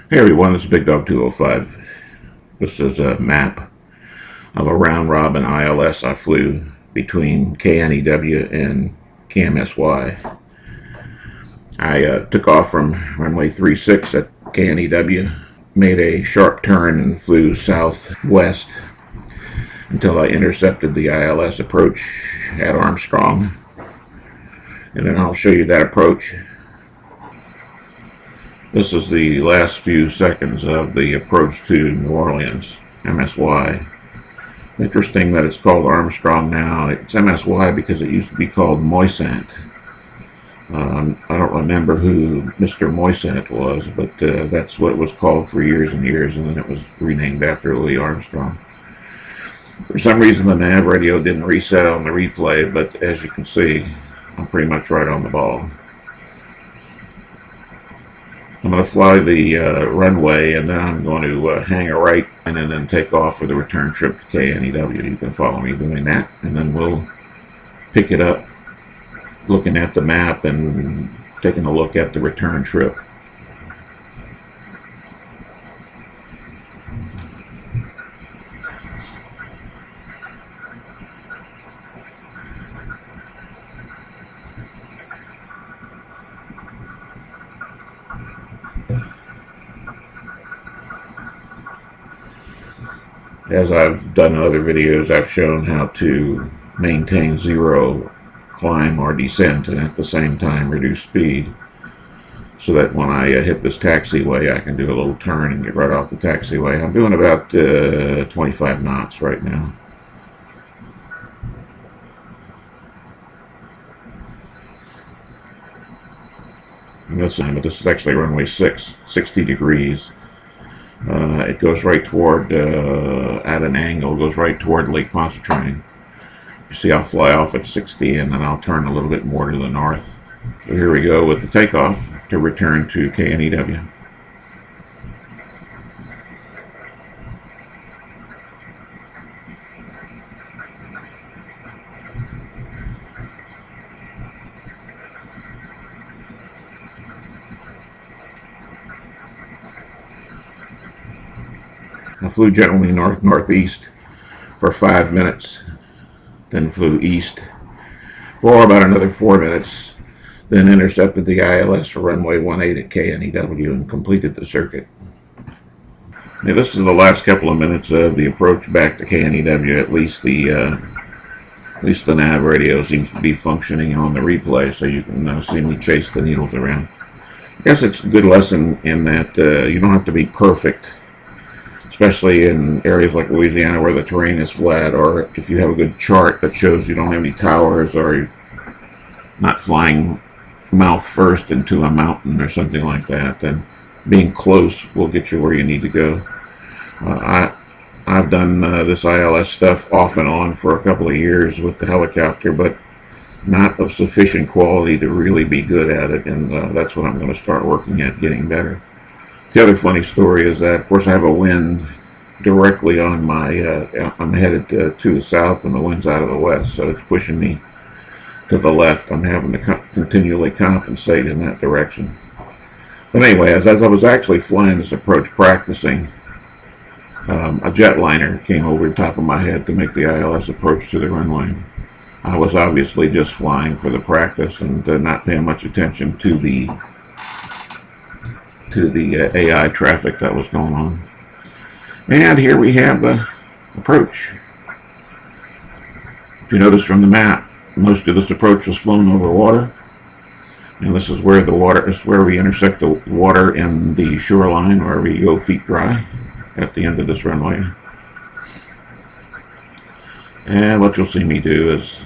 Hey everyone, this is Big Dog 205. This is a map of a round robin ILS I flew between KNEW and KMSY. I took off from runway 36 at KNEW, made a sharp turn and flew southwest until I intercepted the ILS approach at Armstrong. And then I'll show you that approach. This is the last few seconds of the approach to New Orleans, MSY. Interesting that it's called Armstrong now. It's MSY because it used to be called Moisant. I don't remember who Mr. Moisant was, but that's what it was called for years and years, and then it was renamed after Louis Armstrong. For some reason, the nav radio didn't reset on the replay, but as you can see, I'm pretty much right on the ball. I'm going to fly the runway, and then I'm going to hang a right and then take off for the return trip to KNEW. You can follow me doing that, and then we'll pick it up looking at the map and taking a look at the return trip. As I've done in other videos, I've shown how to maintain zero climb or descent and at the same time reduce speed, so that when I hit this taxiway I can do a little turn and get right off the taxiway. I'm doing about 25 knots right now. And this is actually runway 6, 60 degrees. It goes right toward, at an angle, goes right toward Lake Pontchartrain. You see, I'll fly off at 60 and then I'll turn a little bit more to the north. So here we go with the takeoff to return to KNEW. I flew generally north-northeast for 5 minutes, then flew east for about another 4 minutes, then intercepted the ILS for runway 18 at KNEW and completed the circuit. Now, this is the last couple of minutes of the approach back to KNEW. At least the nav radio seems to be functioning on the replay, so you can see me chase the needles around. I guess it's a good lesson in that you don't have to be perfect, especially in areas like Louisiana where the terrain is flat, or if you have a good chart that shows you don't have any towers or you're not flying mouth first into a mountain or something like that, then being close will get you where you need to go. I've done this ILS stuff off and on for a couple of years with the helicopter, but not of sufficient quality to really be good at it, and that's what I'm going to start working at, getting better. The other funny story is that, of course, I have a wind directly on my, I'm headed to the south and the wind's out of the west, so it's pushing me to the left. I'm having to continually compensate in that direction. But anyway, as I was actually flying this approach practicing, a jetliner came over the top of my head to make the ILS approach to the runway. I was obviously just flying for the practice and not paying much attention to the AI traffic that was going on. And here we have the approach. If you notice from the map, most of this approach was flown over water, and this is where we intersect the water and the shoreline, where we go feet dry at the end of this runway. And what you'll see me do is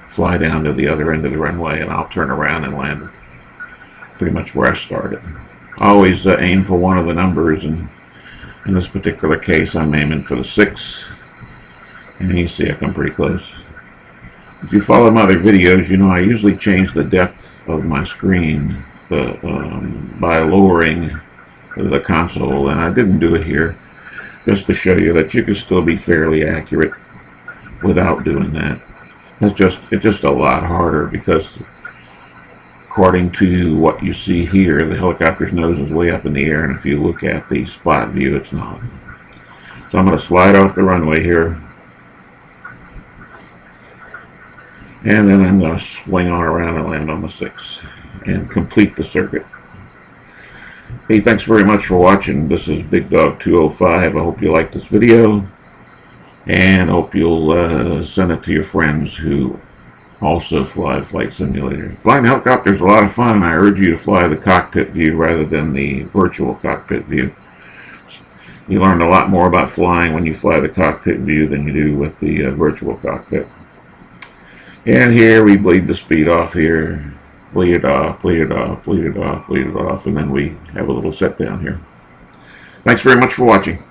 fly down to the other end of the runway, and I'll turn around and land pretty much where I started. I always aim for one of the numbers, and in this particular case I'm aiming for the 6, and you see I come pretty close. If you follow my other videos, you know I usually change the depth of my screen by lowering the console, and I didn't do it here, just to show you that you can still be fairly accurate without doing that. It's just a lot harder because according to what you see here, the helicopter's nose is way up in the air, and if you look at the spot view, it's not. So I'm going to slide off the runway here, and then I'm going to swing on around and land on the 6 and complete the circuit. Hey, thanks very much for watching. This is Big Dog 205. I hope you liked this video, and I hope you'll send it to your friends who also fly Flight Simulator. Flying the helicopter is a lot of fun. I urge you to fly the cockpit view rather than the virtual cockpit view. You learn a lot more about flying when you fly the cockpit view than you do with the virtual cockpit. And here we bleed the speed off here. Bleed it off, bleed it off, bleed it off, bleed it off, and then we have a little set down here. Thanks very much for watching.